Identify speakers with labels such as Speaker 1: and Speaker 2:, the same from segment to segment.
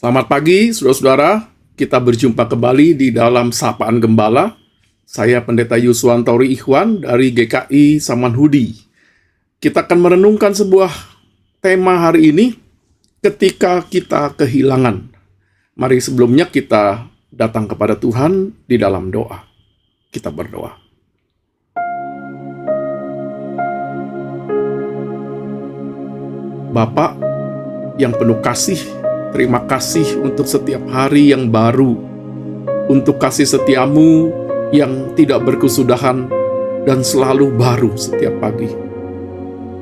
Speaker 1: Selamat pagi, saudara-saudara. Kita berjumpa kembali di dalam Sapaan Gembala. Saya Pendeta Yuswantori Ikhwan dari GKI Samanhudi. Kita akan merenungkan sebuah tema hari ini, ketika kita kehilangan. Mari sebelumnya kita datang kepada Tuhan di dalam doa. Kita berdoa. Bapa yang penuh kasih, terima kasih untuk setiap hari yang baru, untuk kasih setiamu yang tidak berkesudahan dan selalu baru setiap pagi.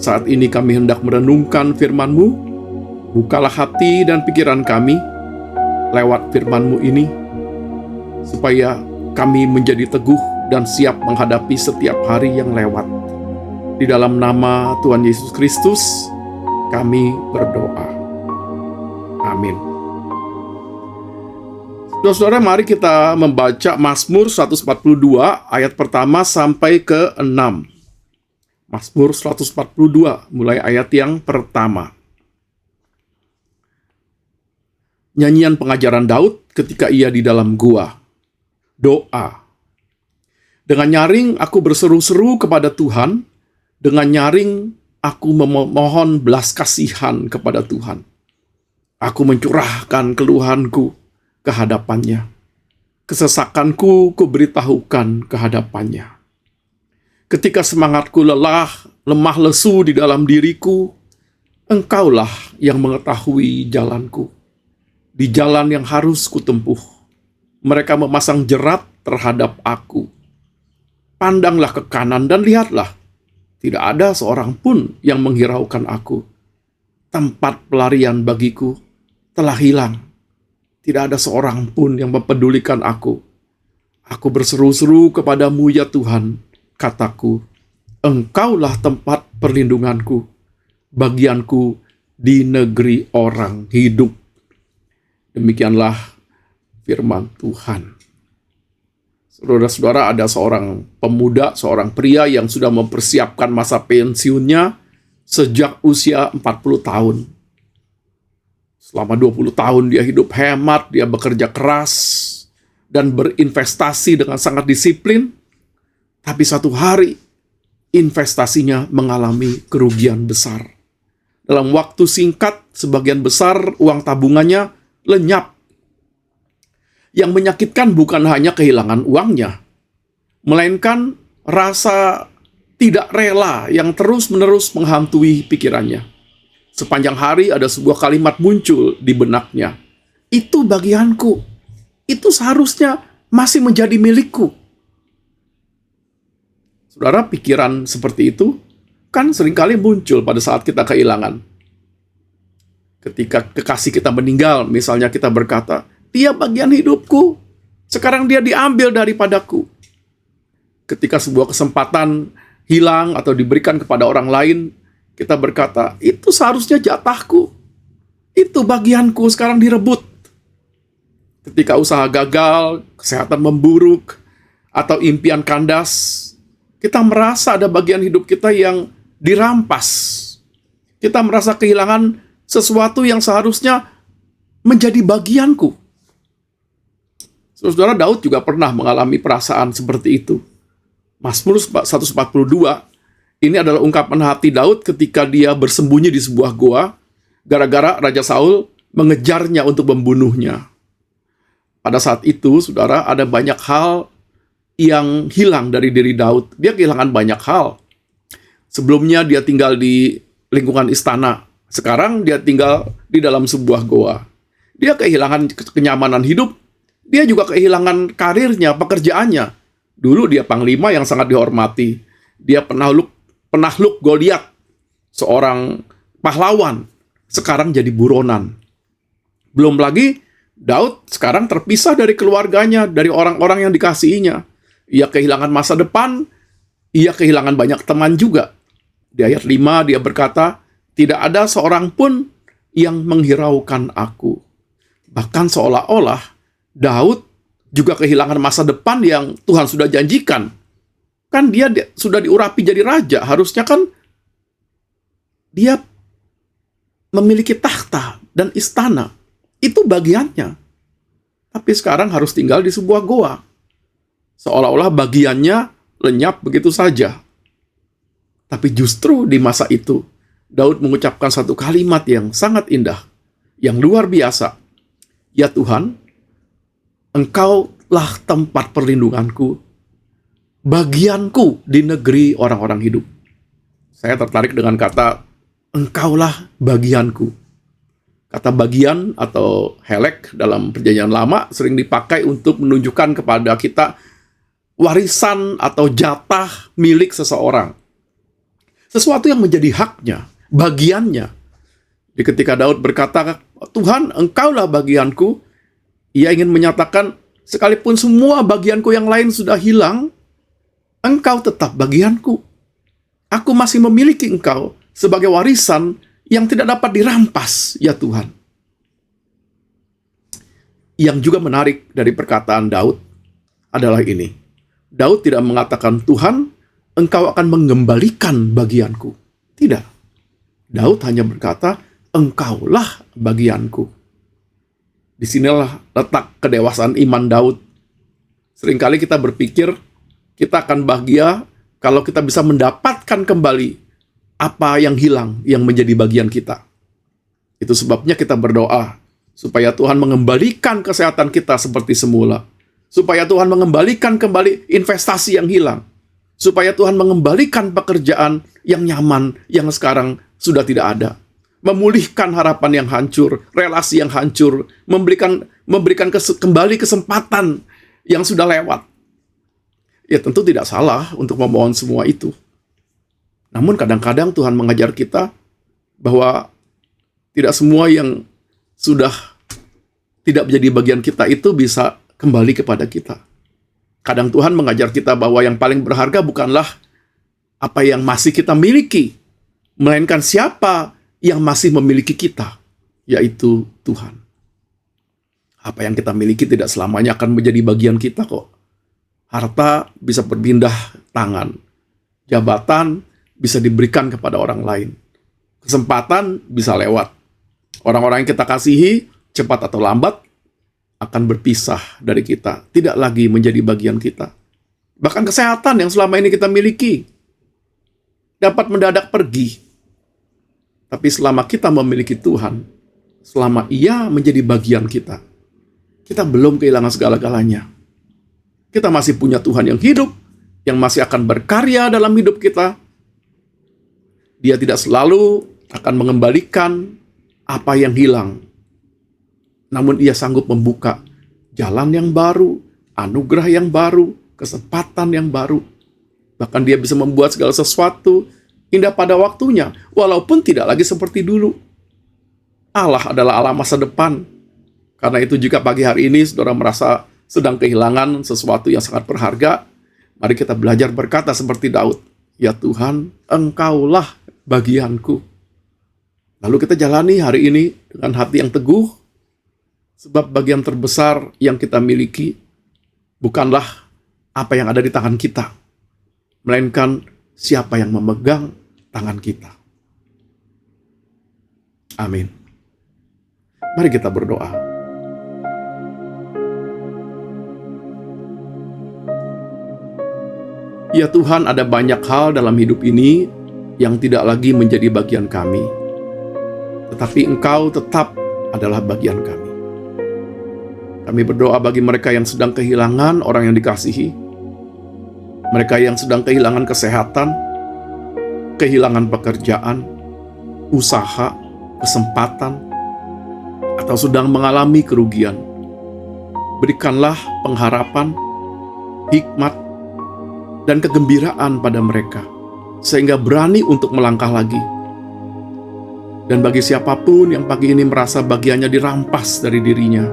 Speaker 1: Saat ini kami hendak merenungkan firman-Mu. Bukalah hati dan pikiran kami lewat firman-Mu ini, supaya kami menjadi teguh dan siap menghadapi setiap hari yang lewat. Di dalam nama Tuhan Yesus Kristus, kami berdoa. Amin. Saudara-saudara, mari kita membaca Mazmur 142 ayat pertama sampai ke 6. Mazmur 142 mulai ayat yang pertama. Nyanyian pengajaran Daud ketika ia di dalam gua. Doa. Dengan nyaring aku berseru-seru kepada Tuhan, dengan nyaring aku memohon belas kasihan kepada Tuhan. Aku mencurahkan keluhanku ke hadapannya. Kesesakanku kuberitahukan ke hadapannya. Ketika semangatku lelah, lemah lesu di dalam diriku, Engkaulah yang mengetahui jalanku. Di jalan yang harus kutempuh, mereka memasang jerat terhadap aku. Pandanglah ke kanan dan lihatlah, tidak ada seorang pun yang menghiraukan aku. Tempat pelarian bagiku telah hilang. Tidak ada seorang pun yang mempedulikan aku. Aku berseru-seru kepadamu ya Tuhan, kataku, Engkaulah tempat perlindunganku, bagianku di negeri orang hidup. Demikianlah firman Tuhan. Saudara-saudara, ada seorang pemuda, seorang pria yang sudah mempersiapkan masa pensiunnya sejak usia 40 tahun. Selama 20 tahun dia hidup hemat, dia bekerja keras, dan berinvestasi dengan sangat disiplin. Tapi satu hari, investasinya mengalami kerugian besar. Dalam waktu singkat, sebagian besar uang tabungannya lenyap. Yang menyakitkan bukan hanya kehilangan uangnya, melainkan rasa tidak rela yang terus-menerus menghantui pikirannya. Sepanjang hari ada sebuah kalimat muncul di benaknya. Itu bagianku. Itu seharusnya masih menjadi milikku. Saudara, pikiran seperti itu kan seringkali muncul pada saat kita kehilangan. Ketika kekasih kita meninggal, misalnya kita berkata, dia bagian hidupku, sekarang dia diambil daripadaku. Ketika sebuah kesempatan hilang atau diberikan kepada orang lain, kita berkata, itu seharusnya jatahku, itu bagianku, sekarang direbut. Ketika usaha gagal, kesehatan memburuk, atau impian kandas, kita merasa ada bagian hidup kita yang dirampas. Kita merasa kehilangan sesuatu yang seharusnya menjadi bagianku. Saudara, Daud juga pernah mengalami perasaan seperti itu. Mazmur 142, ini adalah ungkapan hati Daud ketika dia bersembunyi di sebuah goa, gara-gara Raja Saul mengejarnya untuk membunuhnya. Pada saat itu, saudara, ada banyak hal yang hilang dari diri Daud. Dia kehilangan banyak hal. Sebelumnya dia tinggal di lingkungan istana. Sekarang dia tinggal di dalam sebuah goa. Dia kehilangan kenyamanan hidup. Dia juga kehilangan karirnya, pekerjaannya. Dulu dia panglima yang sangat dihormati. Dia penakluk Goliat, seorang pahlawan. Sekarang jadi buronan. Belum lagi, Daud sekarang terpisah dari keluarganya, dari orang-orang yang dikasihinya. Ia kehilangan masa depan, ia kehilangan banyak teman juga. Di ayat 5 dia berkata, tidak ada seorang pun yang menghiraukan aku. Bahkan seolah-olah Daud juga kehilangan masa depan yang Tuhan sudah janjikan. Kan dia sudah diurapi jadi raja, harusnya kan dia memiliki takhta dan istana. Itu bagiannya. Tapi sekarang harus tinggal di sebuah goa. Seolah-olah bagiannya lenyap begitu saja. Tapi justru di masa itu, Daud mengucapkan satu kalimat yang sangat indah, yang luar biasa. Ya Tuhan, Engkaulah tempat perlindunganku, bagianku di negeri orang-orang hidup. Saya tertarik dengan kata, Engkaulah bagianku. Kata bagian atau helek dalam perjanjian lama sering dipakai untuk menunjukkan kepada kita warisan atau jatah milik seseorang. Sesuatu yang menjadi haknya, bagiannya. Jadi ketika Daud berkata, Tuhan, Engkaulah bagianku, ia ingin menyatakan, sekalipun semua bagianku yang lain sudah hilang, Engkau tetap bagianku. Aku masih memiliki Engkau sebagai warisan yang tidak dapat dirampas, ya Tuhan. Yang juga menarik dari perkataan Daud adalah ini. Daud tidak mengatakan, Tuhan, Engkau akan mengembalikan bagianku. Tidak. Daud hanya berkata, Engkaulah bagianku. Disinilah letak kedewasaan iman Daud. Seringkali kita berpikir, kita akan bahagia kalau kita bisa mendapatkan kembali apa yang hilang yang menjadi bagian kita. Itu sebabnya kita berdoa, supaya Tuhan mengembalikan kesehatan kita seperti semula. Supaya Tuhan mengembalikan kembali investasi yang hilang. Supaya Tuhan mengembalikan pekerjaan yang nyaman, yang sekarang sudah tidak ada. Memulihkan harapan yang hancur, relasi yang hancur, memberikan kembali kesempatan yang sudah lewat. Ya tentu tidak salah untuk memohon semua itu. Namun kadang-kadang Tuhan mengajar kita bahwa tidak semua yang sudah tidak menjadi bagian kita itu bisa kembali kepada kita. Kadang Tuhan mengajar kita bahwa yang paling berharga bukanlah apa yang masih kita miliki, melainkan siapa yang masih memiliki kita, yaitu Tuhan. Apa yang kita miliki tidak selamanya akan menjadi bagian kita kok. Harta bisa berpindah tangan. Jabatan bisa diberikan kepada orang lain. Kesempatan bisa lewat. Orang-orang yang kita kasihi, cepat atau lambat, akan berpisah dari kita, tidak lagi menjadi bagian kita. Bahkan kesehatan yang selama ini kita miliki dapat mendadak pergi. Tapi selama kita memiliki Tuhan, selama Ia menjadi bagian kita, kita belum kehilangan segala-galanya. Kita masih punya Tuhan yang hidup, yang masih akan berkarya dalam hidup kita. Dia tidak selalu akan mengembalikan apa yang hilang. Namun Ia sanggup membuka jalan yang baru, anugerah yang baru, kesempatan yang baru. Bahkan Dia bisa membuat segala sesuatu indah pada waktunya, walaupun tidak lagi seperti dulu. Allah adalah Allah masa depan. Karena itu jika pagi hari ini saudara merasa sedang kehilangan sesuatu yang sangat berharga, mari kita belajar berkata seperti Daud, Ya Tuhan, Engkaulah bagianku. Lalu kita jalani hari ini dengan hati yang teguh, sebab bagian terbesar yang kita miliki bukanlah apa yang ada di tangan kita, melainkan siapa yang memegang tangan kita. Amin. Mari kita berdoa. Ya Tuhan, ada banyak hal dalam hidup ini yang tidak lagi menjadi bagian kami, tetapi Engkau tetap adalah bagian kami. Kami berdoa bagi mereka yang sedang kehilangan orang yang dikasihi, mereka yang sedang kehilangan kesehatan, kehilangan pekerjaan, usaha, kesempatan, atau sedang mengalami kerugian. Berikanlah pengharapan, hikmat, dan kegembiraan pada mereka, sehingga berani untuk melangkah lagi. Dan bagi siapapun yang pagi ini merasa bagiannya dirampas dari dirinya,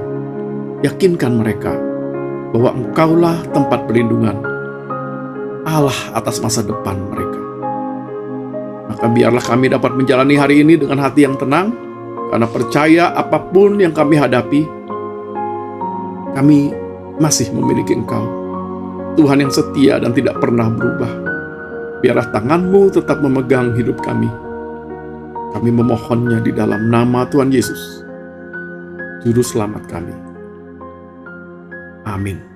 Speaker 1: yakinkan mereka bahwa Engkaulah tempat perlindungan, Allah atas masa depan mereka. Maka biarlah kami dapat menjalani hari ini dengan hati yang tenang, karena percaya apapun yang kami hadapi, kami masih memiliki Engkau, Tuhan yang setia dan tidak pernah berubah. Biarlah tangan-Mu tetap memegang hidup kami. Kami memohonnya di dalam nama Tuhan Yesus. Juru Selamat kami. Amin.